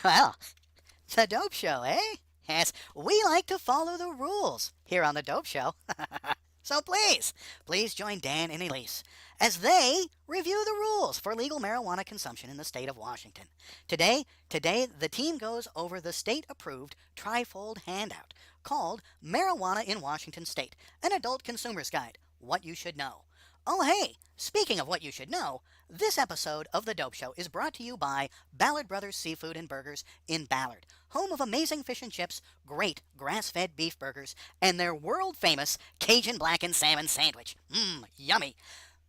Well, the Dope Show, eh? Yes, we like to follow the rules here on the Dope Show. So please join Dan and Elise as they review the rules for legal marijuana consumption in the state of Washington. Today, the team goes over the state-approved trifold handout called Marijuana in Washington State, an adult consumer's guide, what you should know. Oh, hey, speaking of what you should know, this episode of The Dope Show is brought to you by Ballard Brothers Seafood and Burgers in Ballard, home of amazing fish and chips, great grass-fed beef burgers, and their world-famous Cajun blackened salmon sandwich. Yummy.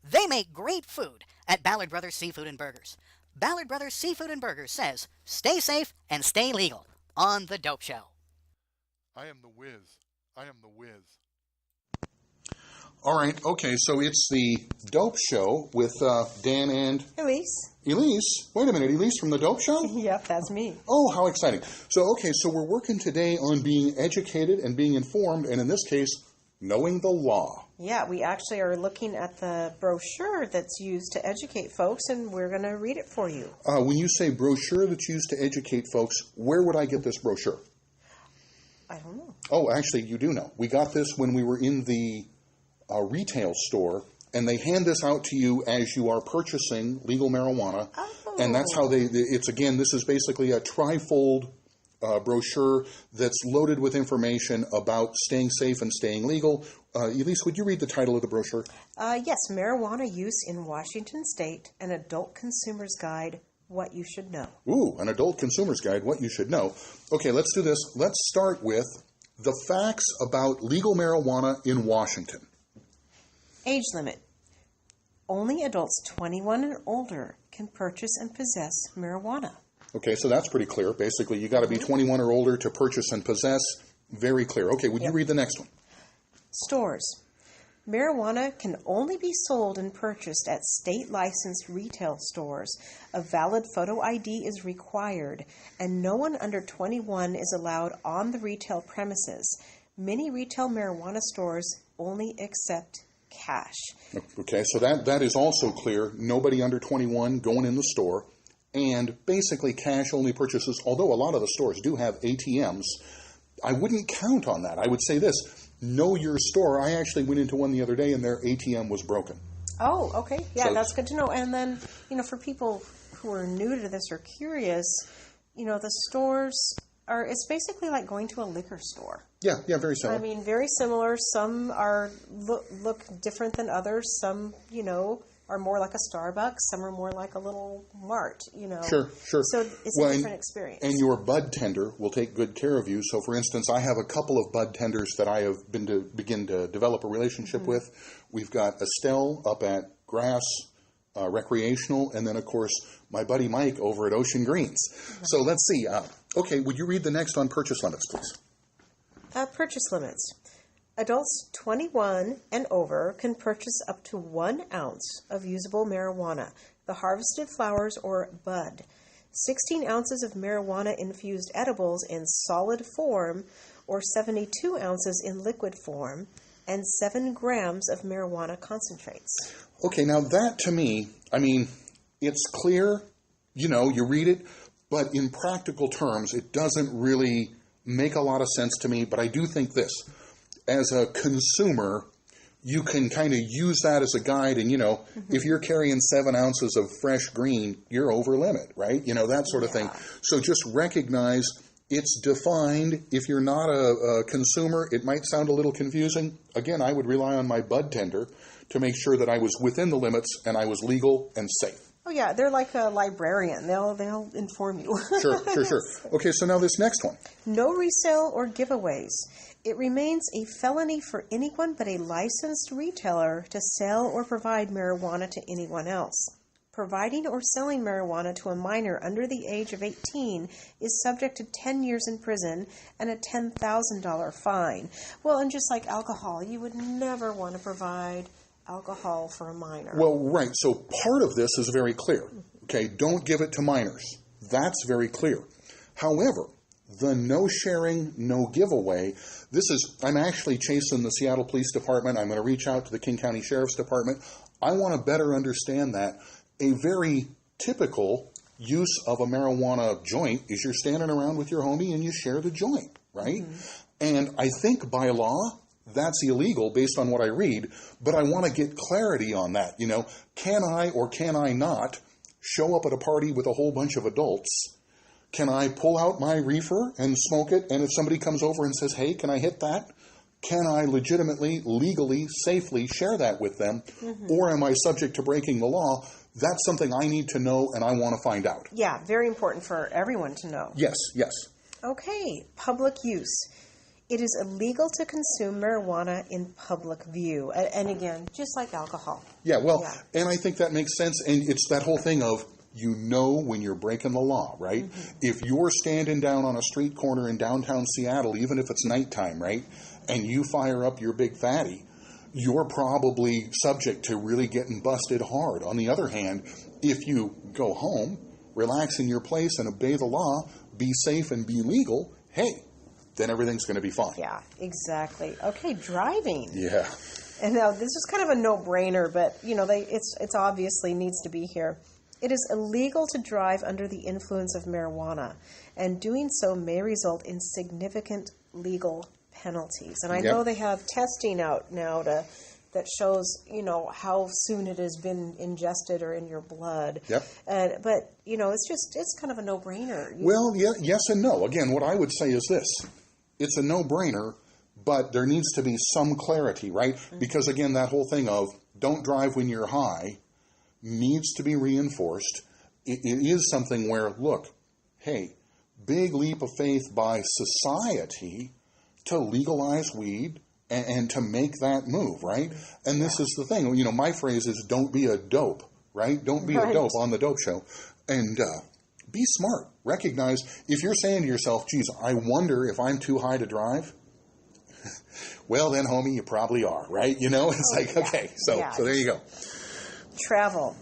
They make great food at Ballard Brothers Seafood and Burgers. Ballard Brothers Seafood and Burgers says, stay safe and stay legal on The Dope Show. I am the whiz. I am the whiz. All right, okay, so it's the Dope Show with Dan and... Elise. Elise? Wait a minute, Elise from the Dope Show? Yep, that's me. Oh, how exciting. So we're working today on being educated and being informed, and in this case, knowing the law. Yeah, we actually are looking at the brochure that's used to educate folks, and we're going to read it for you. When you say brochure that's used to educate folks, where would I get this brochure? I don't know. Oh, actually, you do know. We got this when we were in the retail store, and they hand this out to you as you are purchasing legal marijuana. Oh. And that's how this is basically a trifold brochure that's loaded with information about staying safe and staying legal. Elise, would you read the title of the brochure? Yes, Marijuana Use in Washington State, an Adult Consumer's Guide, What You Should Know. Ooh, an Adult Consumer's Guide, What You Should Know. Okay, let's do this. Let's start with the facts about legal marijuana in Washington. Age limit. Only adults 21 and older can purchase and possess marijuana. Okay, so that's pretty clear. Basically, you got to be 21 or older to purchase and possess. Very clear. Okay, would you read the next one? Stores. Marijuana can only be sold and purchased at state-licensed retail stores. A valid photo ID is required, and no one under 21 is allowed on the retail premises. Many retail marijuana stores only accept cash. Okay, so that is also clear. Nobody under 21 going in the store. And basically cash-only purchases, although a lot of the stores do have ATMs, I wouldn't count on that. I would say this, know your store. I actually went into one the other day and their ATM was broken. Oh, okay. Yeah, So, that's good to know. And then, for people who are new to this or curious, the stores it's basically like going to a liquor store. Yeah, very similar. I mean, very similar. Some are look different than others. Some, are more like a Starbucks. Some are more like a little mart, Sure. So it's a different experience. And your bud tender will take good care of you. So, for instance, I have a couple of bud tenders that I have begin to develop a relationship with. We've got Estelle up at Grass Recreational, and then, of course, my buddy Mike over at Ocean Greens. So let's see. Okay, would you read the next on purchase limits, please? Purchase limits. Adults 21 and over can purchase up to 1 ounce of usable marijuana, the harvested flowers or bud, 16 ounces of marijuana-infused edibles in solid form or 72 ounces in liquid form, and 7 grams of marijuana concentrates. Okay, now that to me, it's clear, you read it, but in practical terms, it doesn't really make a lot of sense to me, but I do think this. As a consumer, you can kind of use that as a guide, and, if you're carrying 7 ounces of fresh green, you're over limit, right? That sort of thing. So just recognize it's defined. If you're not a consumer, it might sound a little confusing. Again, I would rely on my bud tender to make sure that I was within the limits and I was legal and safe. Oh, yeah, they're like a librarian. They'll inform you. Sure. Okay, so now this next one. No resale or giveaways. It remains a felony for anyone but a licensed retailer to sell or provide marijuana to anyone else. Providing or selling marijuana to a minor under the age of 18 is subject to 10 years in prison and a $10,000 fine. Well, and just like alcohol, you would never want to provide alcohol for a minor. Well, right. So part of this is very clear. Okay, don't give it to minors. That's very clear. However, the no sharing, no giveaway, I'm actually chasing the Seattle Police Department. I'm going to reach out to the King County Sheriff's Department. I want to better understand that. A very typical use of a marijuana joint is you're standing around with your homie and you share the joint, right? And I think by law, that's illegal based on what I read, but I want to get clarity on that. You know, can I or can I not show up at a party with a whole bunch of adults? Can I pull out my reefer and smoke it? And if somebody comes over and says, hey, can I hit that? Can I legitimately, legally, safely share that with them? Or am I subject to breaking the law? That's something I need to know and I want to find out. Yeah, very important for everyone to know. Yes, yes. Okay, public use. It is illegal to consume marijuana in public view. And again, just like alcohol. Yeah, well, and I think that makes sense. And it's that whole thing of, you know when you're breaking the law, right? If you're standing down on a street corner in downtown Seattle, even if it's nighttime, right, and you fire up your big fatty, you're probably subject to really getting busted hard. On the other hand, if you go home, relax in your place and obey the law, be safe and be legal, hey, then everything's going to be fine. Yeah, exactly. Okay, driving. Yeah. And now this is kind of a no-brainer, but you know, it's obviously needs to be here. It is illegal to drive under the influence of marijuana, and doing so may result in significant legal penalties. And I know they have testing out now that shows, you know, how soon it has been ingested or in your blood. But, you know, it's kind of a no-brainer. Well, yeah, yes and no. Again, what I would say is this. It's a no-brainer, but there needs to be some clarity, right? Because, again, that whole thing of don't drive when you're high needs to be reinforced. It is something where, look, hey, big leap of faith by society to legalize weed and to make that move, right? And this is the thing. You know, my phrase is don't be a dope, right? Don't be a dope on the dope show. And be smart. Recognize if you're saying to yourself, geez, I wonder if I'm too high to drive. Well, then, homie, you probably are, right? You know, it's okay. So there you go. Travel.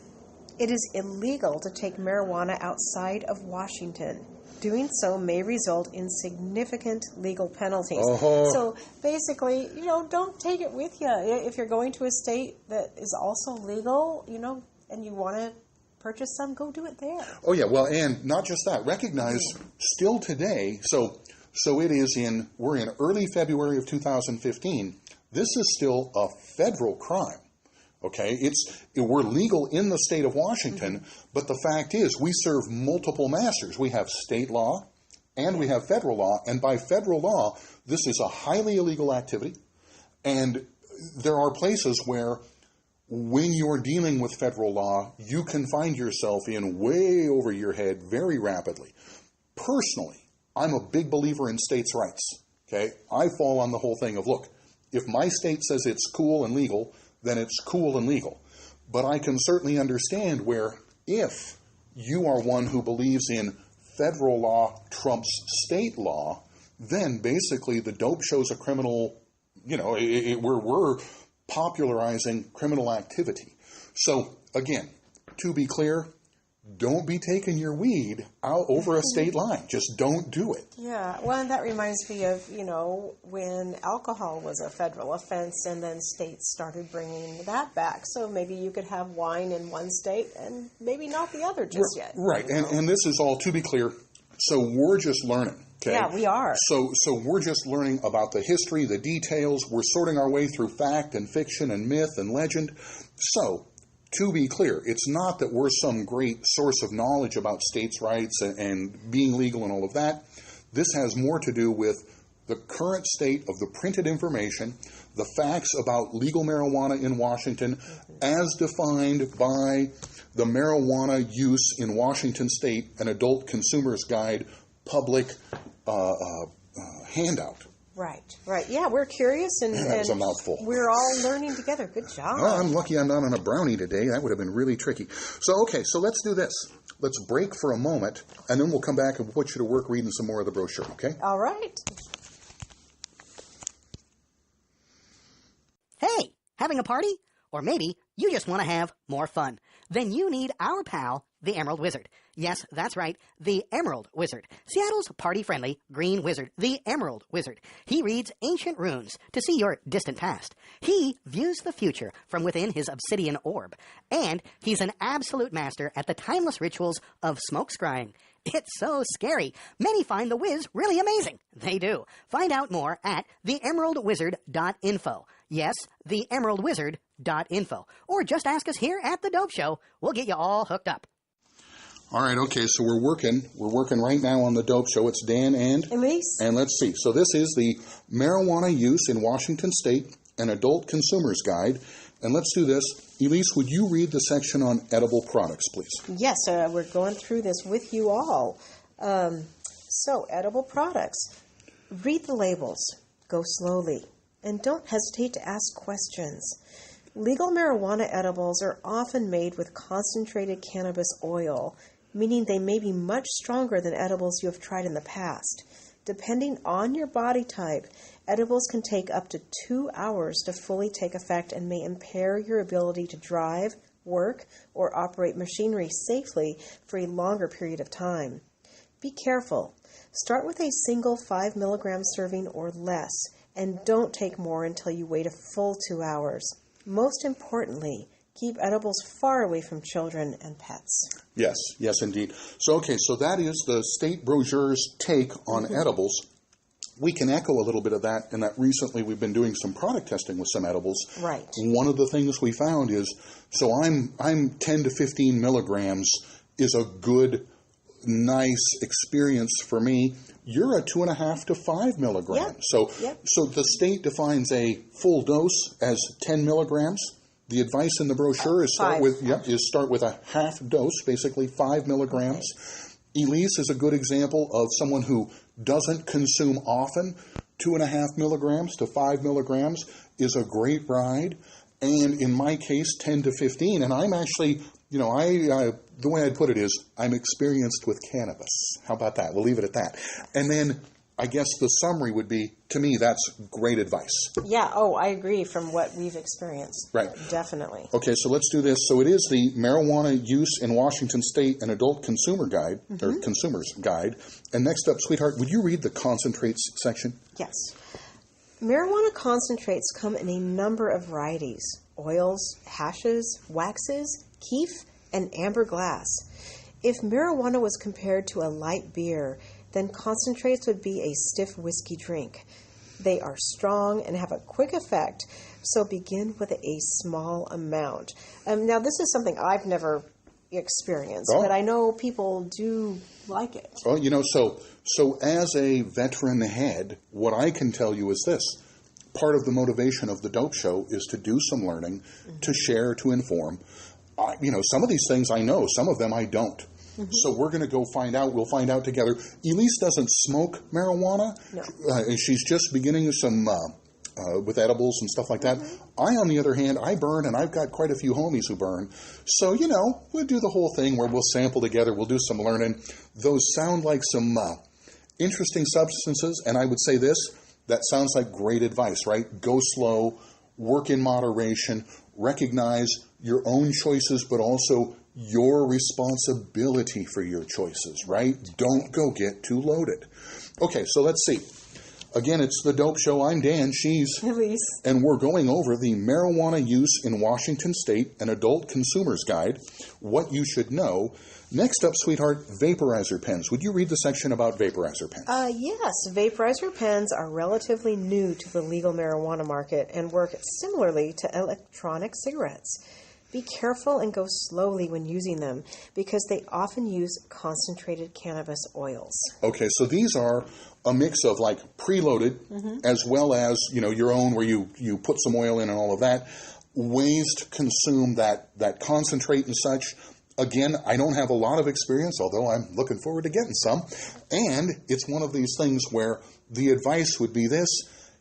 It is illegal to take marijuana outside of Washington. Doing so may result in significant legal penalties. So basically, you know, don't take it with you. If you're going to a state that is also legal, you know, and you want to purchase some, go do it there. Oh, yeah. Well, and not just that. Recognize still today, so we're in early February of 2015. This is still a federal crime. Okay, we're legal in the state of Washington, but the fact is we serve multiple masters. We have state law and we have federal law, and by federal law, this is a highly illegal activity, and there are places where when you're dealing with federal law, you can find yourself in way over your head very rapidly. Personally, I'm a big believer in states' rights. Okay, I fall on the whole thing of, look, if my state says it's cool and legal, then it's cool and legal. But I can certainly understand where if you are one who believes in federal law trumps state law, then basically the dope show's a criminal, you know, we're popularizing criminal activity. So again, to be clear, don't be taking your weed out over a state line. Just don't do it. Yeah, well, and that reminds me of, you know, when alcohol was a federal offense and then states started bringing that back. So maybe you could have wine in one state and maybe not the other just yet. Right, and this is all, to be clear, so we're just learning. Okay? Yeah, we are. So we're just learning about the history, the details. We're sorting our way through fact and fiction and myth and legend. So, to be clear, it's not that we're some great source of knowledge about states' rights and being legal and all of that. This has more to do with the current state of the printed information, the facts about legal marijuana in Washington as defined by the Marijuana Use in Washington State, an Adult Consumer's Guide public handout. Right. Yeah, we're curious and that was a mouthful. We're all learning together. Good job. Oh, I'm lucky I'm not on a brownie today. That would have been really tricky. So let's do this. Let's break for a moment, and then we'll come back and put you to work reading some more of the brochure, okay? All right. Hey, having a party? Or maybe you just want to have more fun. Then you need our pal, the Emerald Wizard. Yes, that's right, the Emerald Wizard. Seattle's party-friendly green wizard, the Emerald Wizard. He reads ancient runes to see your distant past. He views the future from within his obsidian orb. And he's an absolute master at the timeless rituals of smoke scrying. It's so scary. Many find the Wiz really amazing. They do. Find out more at theemeraldwizard.info. Yes, theemeraldwizard.info. Or just ask us here at The Dope Show. We'll get you all hooked up. All right, okay, so we're working right now on The Dope Show. It's Dan and Elise. And let's see. So this is the Marijuana Use in Washington State, an Adult Consumer's Guide. And let's do this. Elise, would you read the section on edible products, please? Yes, we're going through this with you all. So, edible products. Read the labels. Go slowly. And don't hesitate to ask questions. Legal marijuana edibles are often made with concentrated cannabis oil, meaning they may be much stronger than edibles you have tried in the past. Depending on your body type, edibles can take up to 2 hours to fully take effect and may impair your ability to drive, work, or operate machinery safely for a longer period of time. Be careful. Start with a single 5 milligram serving or less, and don't take more until you wait a full 2 hours. Most importantly, keep edibles far away from children and pets. Yes, yes, indeed. So, okay, so that is the state brochure's take on edibles. We can echo a little bit of that in that recently we've been doing some product testing with some edibles. Right. One of the things we found is, so I'm 10 to 15 milligrams is a good, nice experience for me. You're at 2.5 to 5 milligrams. Yep. So the state defines a full dose as 10 milligrams. The advice in the brochure is start with a half dose, basically 5 milligrams. Okay. Elise is a good example of someone who doesn't consume often. 2.5 milligrams to 5 milligrams is a great ride. And in my case, 10 to 15. And I'm actually, the way I'd put it is I'm experienced with cannabis. How about that? We'll leave it at that. And then I guess the summary would be, to me, that's great advice. Yeah, I agree from what we've experienced. Right. Definitely. Okay, so let's do this. So it is the Marijuana Use in Washington State, an Adult Consumer Guide, or Consumer's Guide. And next up, sweetheart, would you read the concentrates section? Yes. Marijuana concentrates come in a number of varieties: oils, hashes, waxes, keef, and amber glass. If marijuana was compared to a light beer, then concentrates would be a stiff whiskey drink. They are strong and have a quick effect, so begin with a small amount. Now, this is something I've never experienced, but I know people do like it. Well, so as a veteran head, what I can tell you is this. Part of the motivation of the Dope Show is to do some learning, to share, to inform. Some of these things I know, some of them I don't. So we're going to go find out. We'll find out together. Elise doesn't smoke marijuana. No. She's just beginning some with edibles and stuff like that. I, on the other hand, I burn, and I've got quite a few homies who burn. So, we'll do the whole thing where we'll sample together. We'll do some learning. Those sound like some interesting substances, and I would say this, that sounds like great advice, right? Go slow, work in moderation, recognize your own choices, but also your responsibility for your choices, right? Don't go get too loaded. Okay, so let's see. Again, it's the Dope Show. I'm Dan. She's Elise. And we're going over the Marijuana Use in Washington State, an Adult Consumer's Guide, what you should know. Next up, sweetheart, Vaporizer Pens. Would you read the section about Vaporizer Pens? Yes. Vaporizer pens are relatively new to the legal marijuana market and work similarly to electronic cigarettes. Be careful and go slowly when using them because they often use concentrated cannabis oils. Okay, so these are a mix of like preloaded as well as, your own where you put some oil in and all of that. Ways to consume that concentrate and such. Again, I don't have a lot of experience, although I'm looking forward to getting some. And it's one of these things where the advice would be this: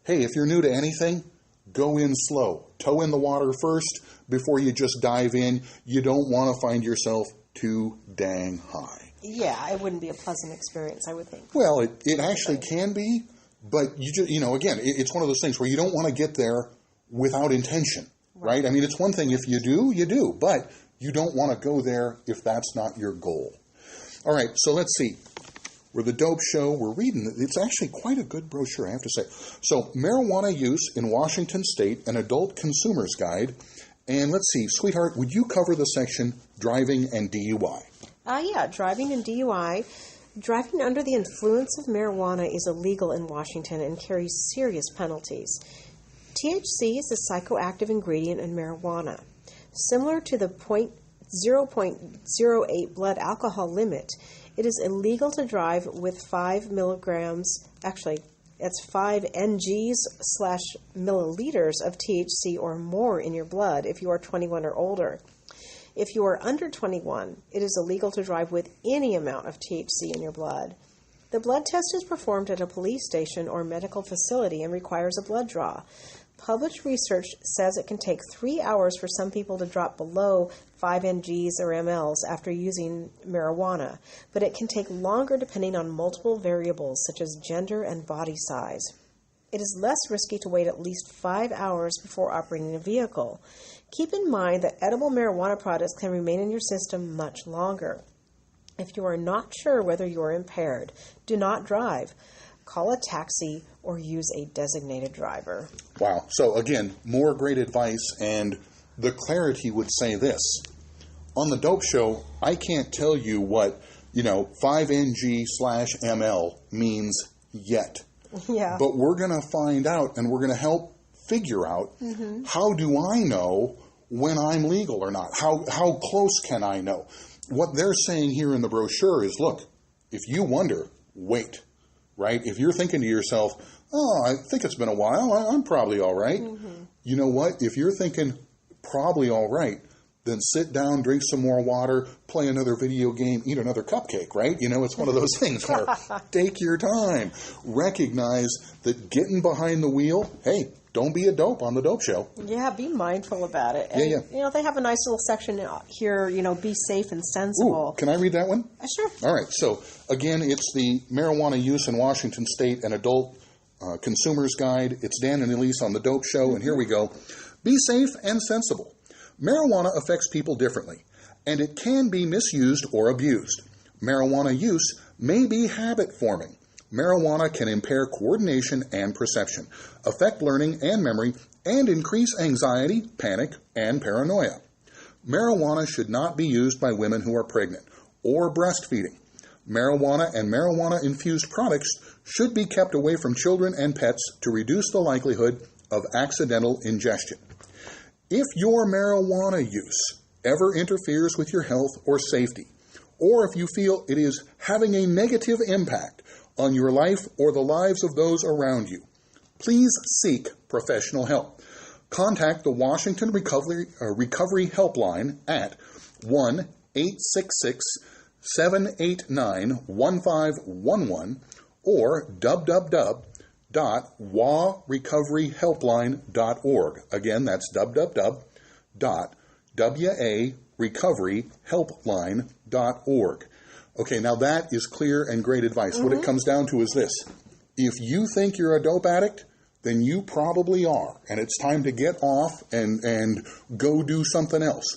hey, if you're new to anything, go in slow. Toe in the water first before you just dive in. You don't want to find yourself too dang high. Yeah, it wouldn't be a pleasant experience, I would think. Well, it actually can be, but you just, again, it's one of those things where you don't want to get there without intention, right? I mean, it's one thing if you do, but You don't want to go there if that's not your goal. All right, so let's see. We're the Dope Show. We're reading. It's actually quite a good brochure, I have to say. So, marijuana use in Washington State, an adult consumer's guide. And let's see, sweetheart, would you cover the section driving and DUI? Yeah, driving and DUI. Driving under the influence of marijuana is illegal in Washington and carries serious penalties. THC is a psychoactive ingredient in marijuana. Similar to the 0.08 blood alcohol limit, it is illegal to drive with 5 milligrams, actually, it's 5 ng/milliliters of THC or more in your blood if you are 21 or older. If you are under 21, it is illegal to drive with any amount of THC in your blood. The blood test is performed at a police station or medical facility and requires a blood draw. Published research says it can take 3 hours for some people to drop below 5 ngs or mLs after using marijuana, but it can take longer depending on multiple variables such as gender and body size. It is less risky to wait at least 5 hours before operating a vehicle. Keep in mind that edible marijuana products can remain in your system much longer. If you are not sure whether you are impaired, do not drive. Call a taxi or use a designated driver. Wow. So again, more great advice, and the clarity would say this. On the Dope Show, I can't tell you what, 5 ng/ml means yet. Yeah. But we're going to find out, and we're going to help figure out how do I know when I'm legal or not? How close can I know? What they're saying here in the brochure is, look, if you wonder, wait. Right? If you're thinking to yourself, oh, I think it's been a while, I'm probably all right. You know what? If you're thinking probably all right, then sit down, drink some more water, play another video game, eat another cupcake, right? It's one of those things where take your time. Recognize that getting behind the wheel, hey, don't be a dope on the Dope Show. Yeah, be mindful about it. And, Yeah. They have a nice little section here, be safe and sensible. Ooh, can I read that one? Sure. All right. So, again, it's the Marijuana Use in Washington State, an Adult Consumer's Guide. It's Dan and Elise on the Dope Show, and here we go. Be safe and sensible. Marijuana affects people differently, and it can be misused or abused. Marijuana use may be habit-forming. Marijuana can impair coordination and perception, affect learning and memory, and increase anxiety, panic, and paranoia. Marijuana should not be used by women who are pregnant or breastfeeding. Marijuana and marijuana-infused products should be kept away from children and pets to reduce the likelihood of accidental ingestion. If your marijuana use ever interferes with your health or safety, or if you feel it is having a negative impact on your life or the lives of those around you, please seek professional help. Contact the Washington Recovery Helpline at 1-866-789-1511 or www.warecoveryhelpline.org. Again, that's www.warecoveryhelpline.org. Okay, now that is clear and great advice. What it comes down to is this. If you think you're a dope addict, then you probably are. And it's time to get off and go do something else.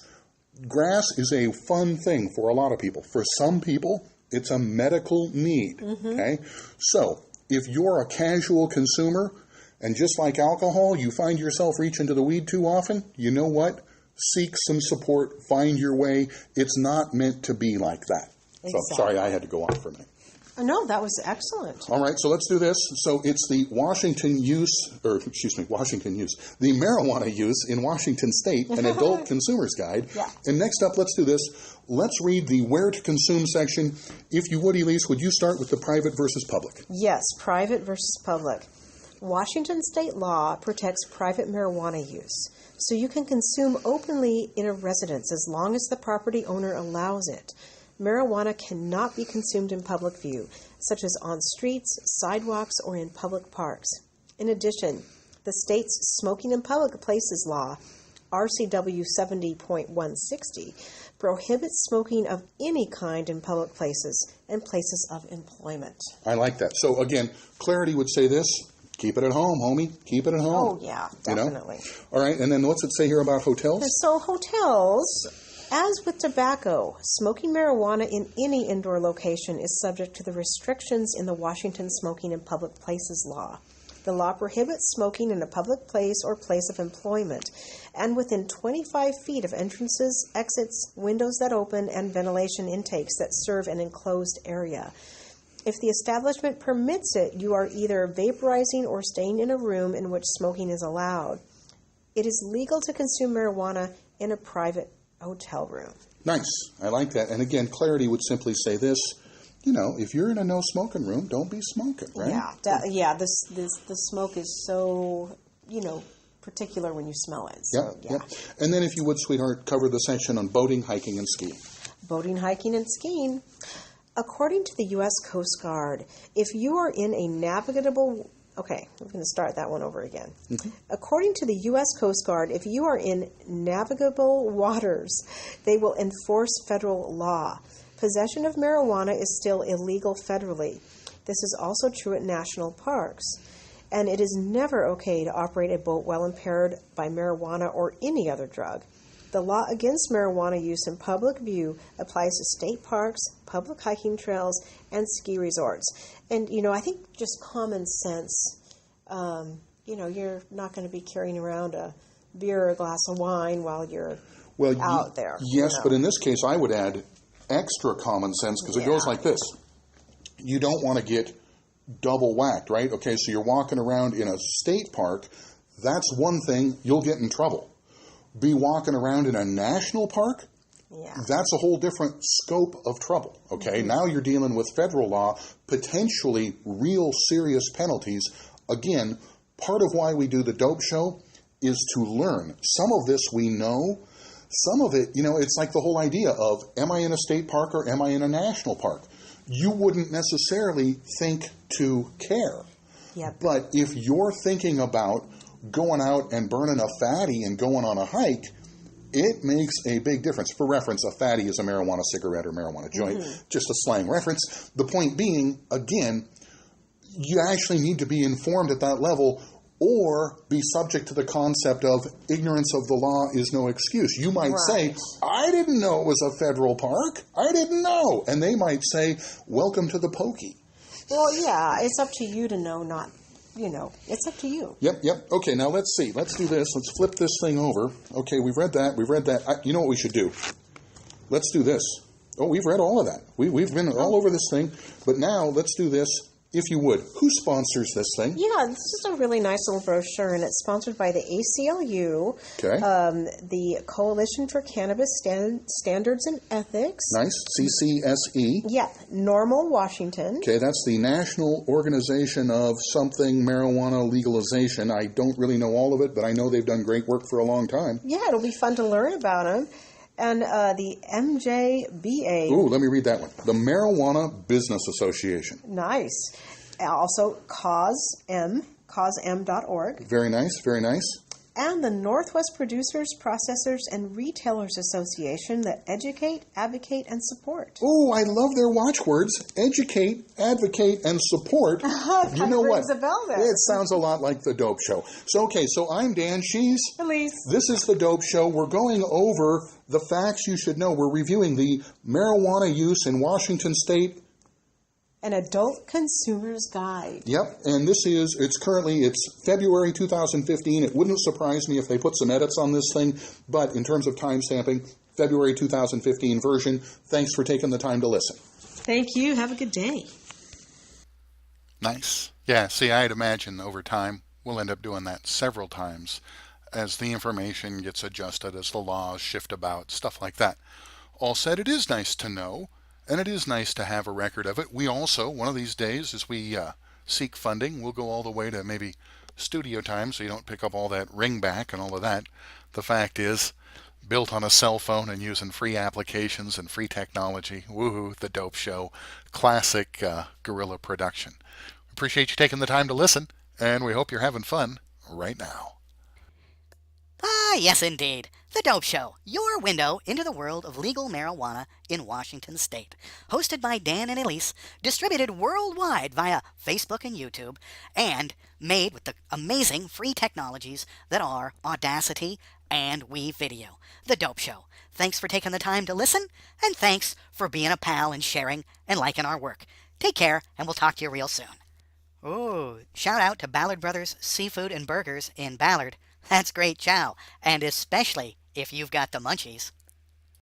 Grass is a fun thing for a lot of people. For some people, it's a medical need. Okay? So, if you're a casual consumer, and just like alcohol, you find yourself reaching to the weed too often, you know what? Seek some support. Find your way. It's not meant to be like that. Exactly. So, sorry, I had to go on for a minute. No, that was excellent. All right, so let's do this. So it's the Washington Use, the Marijuana Use in Washington State, an Adult Consumer's Guide. Yeah. And next up, let's do this. Let's read the Where to Consume section. If you would, Elise, would you start with the private versus public? Yes, private versus public. Washington state law protects private marijuana use, so you can consume openly in a residence as long as the property owner allows it. Marijuana cannot be consumed in public view, such as on streets, sidewalks, or in public parks. In addition, the state's Smoking in Public Places law, RCW 70.160, prohibits smoking of any kind in public places and places of employment. I like that. So again, clarity would say this. Keep it at home, homie. Keep it at home. Oh, yeah, definitely. All right, and then what's it say here about hotels? So hotels, As with tobacco, smoking marijuana in any indoor location is subject to the restrictions in the Washington Smoking in Public Places law. The law prohibits smoking in a public place or place of employment, and within 25 feet of entrances, exits, windows that open, and ventilation intakes that serve an enclosed area. If the establishment permits it, you are either vaporizing or staying in a room in which smoking is allowed. It is legal to consume marijuana in a private hotel room. Nice. I like that. And again, clarity would simply say this. If you're in a no-smoking room, don't be smoking, right? Yeah. The smoke is so, particular when you smell it. So, Yep. And then if you would, sweetheart, cover the section on boating, hiking, and skiing. Boating, hiking, and skiing. According to the U.S. Coast Guard, if you are in a navigable... Okay, I'm going to start that one over again. Mm-hmm. According to the U.S. Coast Guard, if you are in navigable waters, they will enforce federal law. Possession of marijuana is still illegal federally. This is also true at national parks. And it is never okay to operate a boat while impaired by marijuana or any other drug. The law against marijuana use in public view applies to state parks, public hiking trails, and ski resorts. And, I think just common sense, you're not going to be carrying around a beer or a glass of wine while you're out there. Yes, but in this case, I would add extra common sense because it goes like this. You don't want to get double whacked, right? Okay, so you're walking around in a state park. That's one thing. You'll get in trouble. Be walking around in a national park, that's a whole different scope of trouble, okay? Mm-hmm. Now you're dealing with federal law, potentially real serious penalties. Again, part of why we do the Dope Show is to learn. Some of this we know. Some of it, it's like the whole idea of, am I in a state park or am I in a national park? You wouldn't necessarily think to care. Yep. But if you're thinking about going out and burning a fatty and going on a hike, it makes a big difference. For reference, a fatty is a marijuana cigarette or marijuana joint, just a slang reference. The point being, again, you actually need to be informed at that level or be subject to the concept of ignorance of the law is no excuse. You might say, I didn't know it was a federal park. I didn't know. And they might say, welcome to the pokey. Well, yeah, it's up to you to know, not... it's up to you. Yep. Okay, now let's see. Let's do this. Let's flip this thing over. Okay, we've read that. You know what we should do? Let's do this. Oh, we've read all of that. We've been all over this thing. But now, let's do this. If you would. Who sponsors this thing? Yeah, this is a really nice little brochure, and it's sponsored by the ACLU, the Coalition for Cannabis Standards and Ethics. Nice. CCSE. Yeah, Normal, Washington. Okay, that's the National Organization of Something Marijuana Legalization. I don't really know all of it, but I know they've done great work for a long time. Yeah, it'll be fun to learn about them. And the MJBA. Ooh, let me read that one. The Marijuana Business Association. Nice. Also, causem.org. Very nice, very nice. And the Northwest Producers, Processors, and Retailers Association that educate, advocate, and support. Ooh, I love their watchwords. Educate, advocate, and support. You know what? A bell there. It sounds a lot like the Dope Show. So I'm Dan. She's Elise. This is the Dope Show. We're going over the facts you should know. We're reviewing the marijuana use in Washington State. An Adult Consumer's Guide. Yep, and it's February 2015. It wouldn't surprise me if they put some edits on this thing, but in terms of time stamping, February 2015 version. Thanks for taking the time to listen. Thank you. Have a good day. Nice. Yeah, see, I'd imagine over time we'll end up doing that several times as the information gets adjusted, as the laws shift about, stuff like that. All said, it is nice to know. And it is nice to have a record of it. We also, one of these days, as we seek funding, we'll go all the way to maybe studio time so you don't pick up all that ringback and all of that. The fact is, built on a cell phone and using free applications and free technology. Woohoo, the Dope Show. Classic guerrilla production. Appreciate you taking the time to listen, and we hope you're having fun right now. Ah, yes, indeed. The Dope Show, your window into the world of legal marijuana in Washington State. Hosted by Dan and Elise, distributed worldwide via Facebook and YouTube, and made with the amazing free technologies that are Audacity and Wevideo, the Dope Show. Thanks for taking the time to listen, and thanks for being a pal and sharing and liking our work. Take care, and we'll talk to you real soon. Ooh, shout out to Ballard Brothers Seafood and Burgers in Ballard. That's great chow, and especially if you've got the munchies.